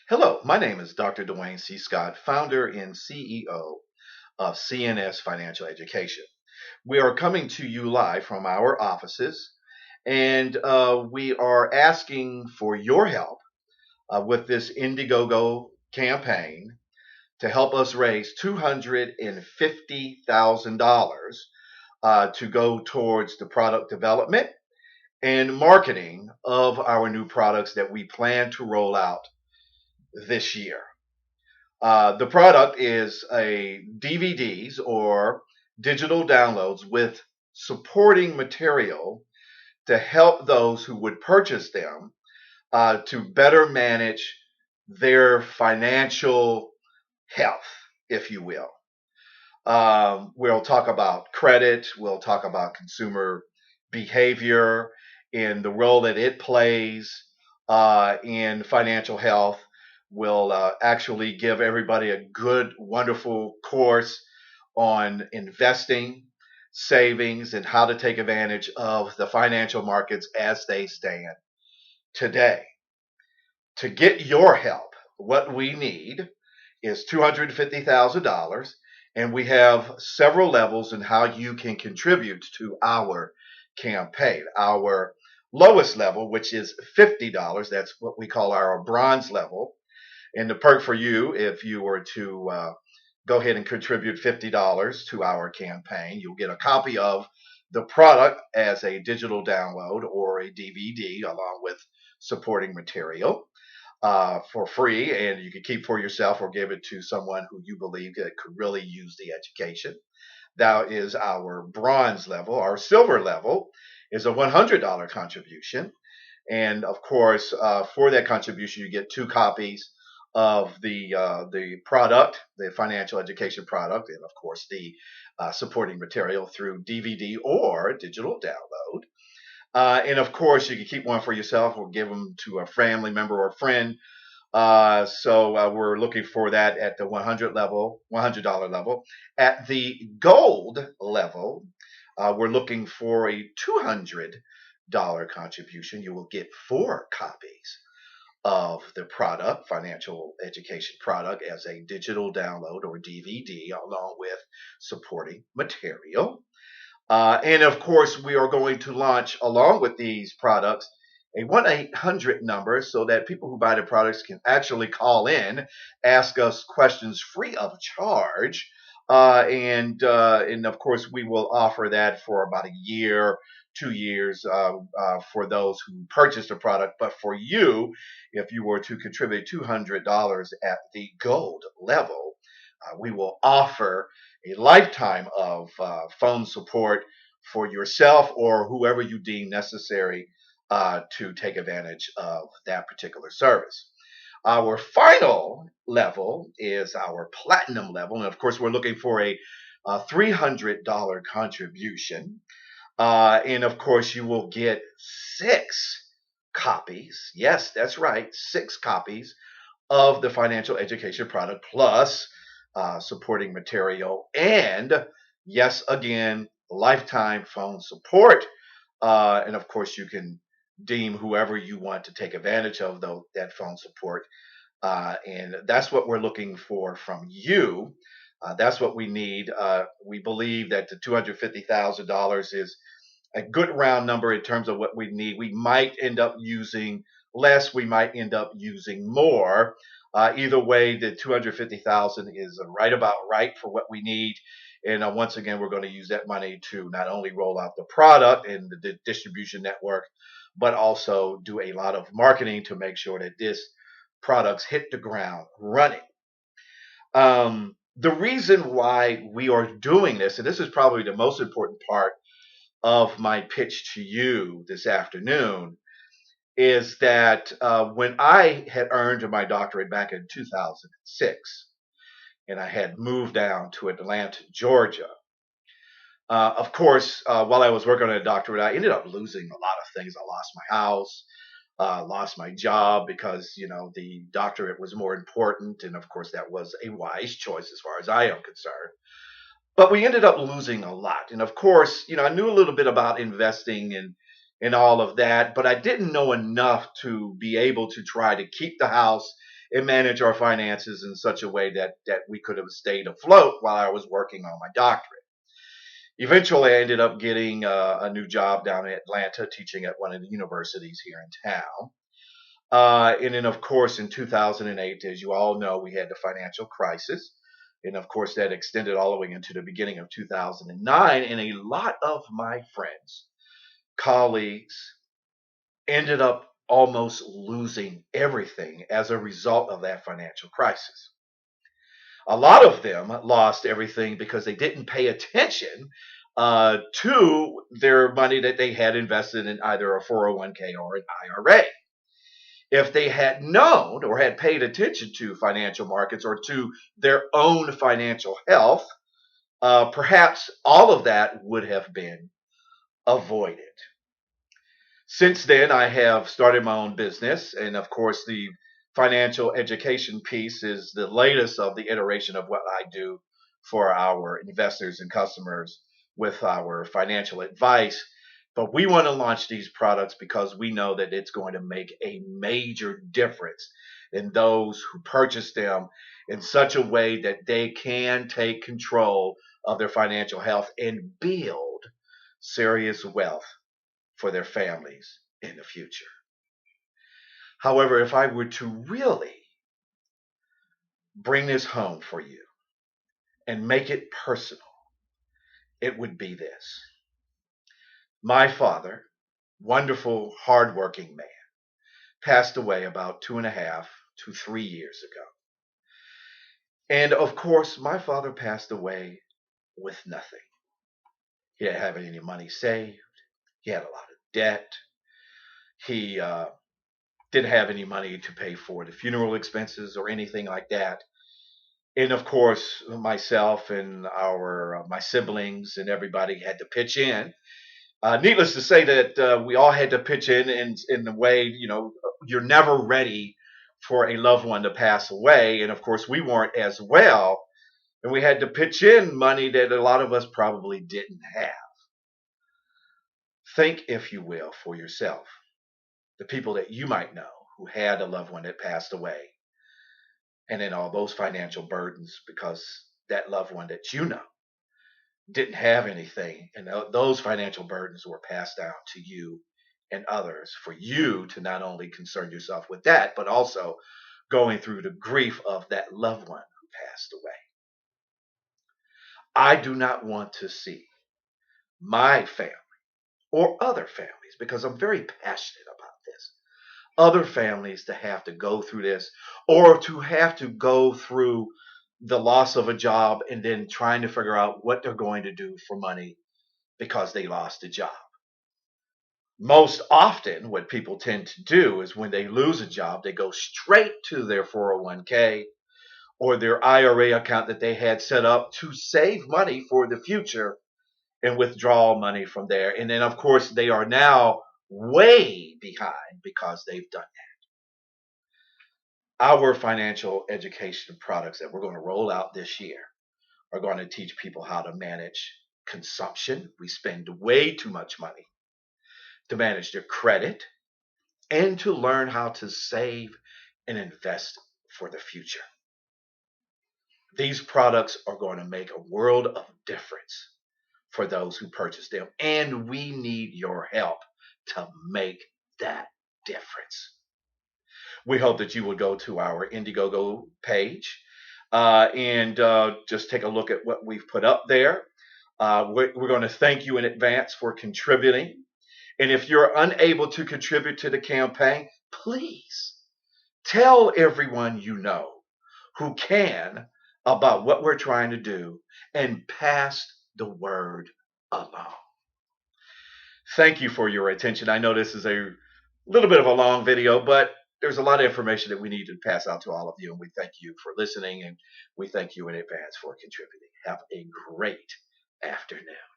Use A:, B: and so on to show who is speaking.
A: Hello, my name is Dr. Dwayne C. Scott, founder and CEO of CNS Financial Education. We are coming to you live from our offices, and we are asking for your help with this Indiegogo campaign to help us raise $250,000 to go towards the product development and marketing of our new products that we plan to roll out this year. The product is a DVDs or digital downloads with supporting material to help those who would purchase them to better manage their financial health, if you will. We'll talk about credit, we'll talk about consumer behavior and the role that it plays in financial health. We'll actually give everybody a good, wonderful course on investing, savings, and how to take advantage of the financial markets as they stand today. To get your help, what we need is $250,000, and we have several levels in how you can contribute to our campaign. Our lowest level, which is $50, that's what we call our bronze level. And the perk for you, if you were to go ahead and contribute $50 to our campaign, you'll get a copy of the product as a digital download or a DVD along with supporting material for free, and you can keep for yourself or give it to someone who you believe that could really use the education. That is our bronze level. Our silver level is a $100 contribution. And of course, for that contribution, you get two copies of the product, the financial education product, and of course the supporting material through DVD or digital download. And of course, you can keep one for yourself or give them to a family member or friend. So we're looking for that at the $100 level. At the gold level, we're looking for a $200 contribution. You will get four copies of the product, financial education product, as a digital download or DVD, along with supporting material. And of course, we are going to launch, along with these products, a 1-800 number so that people who buy the products can actually call in, ask us questions free of charge. And of course, we will offer that for about a year, 2 years for those who purchase the product. But for you, if you were to contribute $200 at the gold level, we will offer a lifetime of phone support for yourself or whoever you deem necessary to take advantage of that particular service. Our final level is our platinum level. And of course, we're looking for a $300 contribution. And of course, you will get six copies. Yes, that's right, six copies of the financial education product plus supporting material. And yes, again, lifetime phone support. And of course, you can deem whoever you want to take advantage of that phone support. And that's what we're looking for from you. That's what we need. We believe that the $250,000 is a good round number in terms of what we need. We might end up using less. We might end up using more. Either way, the 250,000 is right about right for what we need. And once again, we're going to use that money to not only roll out the product and the distribution network, but also do a lot of marketing to make sure that this products hit the ground running. The reason why we are doing this, and this is probably the most important part of my pitch to you this afternoon, is that when I had earned my doctorate back in 2006, and I had moved down to Atlanta, Georgia, of course, while I was working on a doctorate, I ended up losing a lot of things. I lost my house, lost my job because, the doctorate was more important. And of course, that was a wise choice as far as I am concerned. But we ended up losing a lot. And of course, I knew a little bit about investing and all of that, but I didn't know enough to be able to try to keep the house and manage our finances in such a way that we could have stayed afloat while I was working on my doctorate. Eventually, I ended up getting a new job down in Atlanta, teaching at one of the universities here in town. And then, of course, in 2008, as you all know, we had the financial crisis. And of course, that extended all the way into the beginning of 2009. And a lot of my friends, colleagues, ended up almost losing everything as a result of that financial crisis. A lot of them lost everything because they didn't pay attention to their money that they had invested in either a 401k or an IRA. If they had known or had paid attention to financial markets or to their own financial health, perhaps all of that would have been avoided. Since then, I have started my own business, and of course, the financial education piece is the latest of the iteration of what I do for our investors and customers with our financial advice. But we want to launch these products because we know that it's going to make a major difference in those who purchase them in such a way that they can take control of their financial health and build serious wealth for their families in the future. However, if I were to really bring this home for you and make it personal, it would be this. My father, wonderful, hardworking man, passed away about 2.5 to 3 years ago. And of course, my father passed away with nothing. He didn't have any money saved. He had a lot of debt. He didn't have any money to pay for the funeral expenses or anything like that. And of course, myself and our my siblings and everybody had to pitch in. Needless to say that we all had to pitch in the way, you're never ready for a loved one to pass away, and of course we weren't as well, and we had to pitch in money that a lot of us probably didn't have. Think, if you will, for yourself, the people that you might know who had a loved one that passed away, and then all those financial burdens because that loved one that you know didn't have anything, and those financial burdens were passed down to you and others for you to not only concern yourself with that, but also going through the grief of that loved one who passed away. I do not want to see my family or other families, because I'm very passionate about this, other families to have to go through this, or to have to go through the loss of a job and then trying to figure out what they're going to do for money because they lost a job. Most often, what people tend to do is when they lose a job, they go straight to their 401k or their IRA account that they had set up to save money for the future and withdraw money from there. And then, of course, they are now way behind because they've done that. Our financial education products that we're going to roll out this year are going to teach people how to manage consumption. We spend way too much money, to manage their credit, and to learn how to save and invest for the future. These products are going to make a world of difference for those who purchase them, and we need your help to make that difference. We hope that you will go to our Indiegogo page and just take a look at what we've put up there. We're going to thank you in advance for contributing. And if you're unable to contribute to the campaign, please tell everyone you know who can about what we're trying to do and pass the word along. Thank you for your attention. I know this is a little bit of a long video, but there's a lot of information that we need to pass out to all of you. And we thank you for listening, and we thank you in advance for contributing. Have a great afternoon.